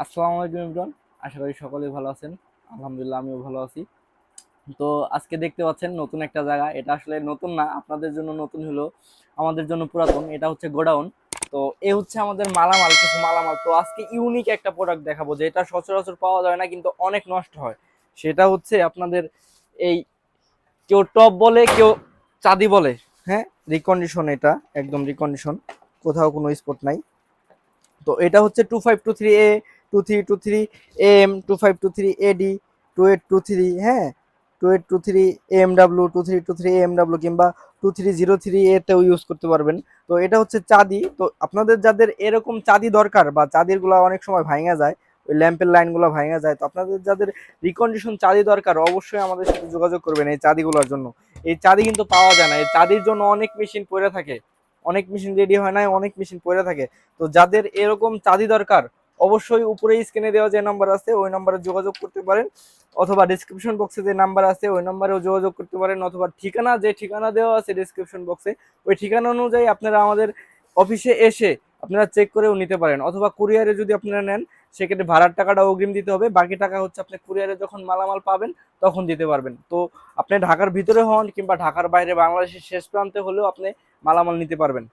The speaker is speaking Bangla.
আসসালামু আলাইকুম ইমরান। আশা করি সকলেই ভালো আছেন। আলহামদুলিল্লাহ আমিও ভালো আছি। তো আজকে দেখতে পাচ্ছেন নতুন একটা জায়গা। এটা আসলে নতুন না, আপনাদের জন্য নতুন হলো, আমাদের জন্য পুরাতন। এটা হচ্ছে গোডাউন। তো এ হচ্ছে আমাদের মালামাল, কিছু মালামাল। তো আজকে ইউনিক একটা প্রোডাক্ট দেখাবো যেটা সচরাচর পাওয়া যায় না, কিন্তু অনেক নষ্ট হয়। সেটা হচ্ছে আপনাদের এই, কেউ টপ বলে, কেউ চাঁদি বলে। হ্যাঁ, রিকন্ডিশন, এটা একদম রিকন্ডিশন, কোথাও কোনো স্পট নাই। তো এটা হচ্ছে 2523 এ, 2323 এম, 2523 এডি, 2823, হ্যাঁ, 2823 এমডাব্লিউ, 2323 এমডাব্লিউ কিংবা 2303 এতেও ইউজ করতে পারবেন। তো এটা হচ্ছে চাঁদি। তো আপনাদের যাদের এরকম চাঁদি দরকার, বা চাঁদির গুলা অনেক সময় ভাঙা যায়, ওই ল্যাম্পের লাইন গুলো ভাঙা যায়, তো আপনাদের যাদের রিকন্ডিশন চাঁদি দরকার, অবশ্যই আমাদের সাথে যোগাযোগ করবেন এই চাঁদিগুলোর জন্য। এই চাঁদি কিন্তু পাওয়া যায় না, এই চাঁদির জন্য অনেক মেশিন পড়ে থাকে, অনেক মেশিন রেডি হয় না, অনেক মেশিন পড়ে থাকে। তো যাদের এরকম চাঁদি দরকার, অবশ্যই উপরে স্ক্রিনে দেওয়া যে নাম্বার আছে ওই নাম্বারে যোগাযোগ করতে পারেন, অথবা ডিসক্রিপশন বক্সে যে নাম্বার আছে ওই নাম্বারেও যোগাযোগ করতে পারেন, অথবা ঠিকানা, যে ঠিকানা দেওয়া আছে ডিসক্রিপশন বক্সে, ওই ঠিকানা অনুযায়ী আপনারা আমাদের অফিসে এসে আপনারা চেক করেও নিতে পারেন। অথবা কুরিয়ারে যদি আপনারা নেন, সেক্ষেত্রে ভাড়ার টাকাটা অগ্রিম দিতে হবে, বাকি টাকা হচ্ছে আপনি কুরিয়ারে যখন মালামাল পাবেন তখন দিতে পারবেন। তো আপনি ঢাকার ভিতরে হন কিংবা ঢাকার বাইরে, বাংলাদেশের শেষ প্রান্তে হলেও আপনি মালামাল নিতে পারবেন।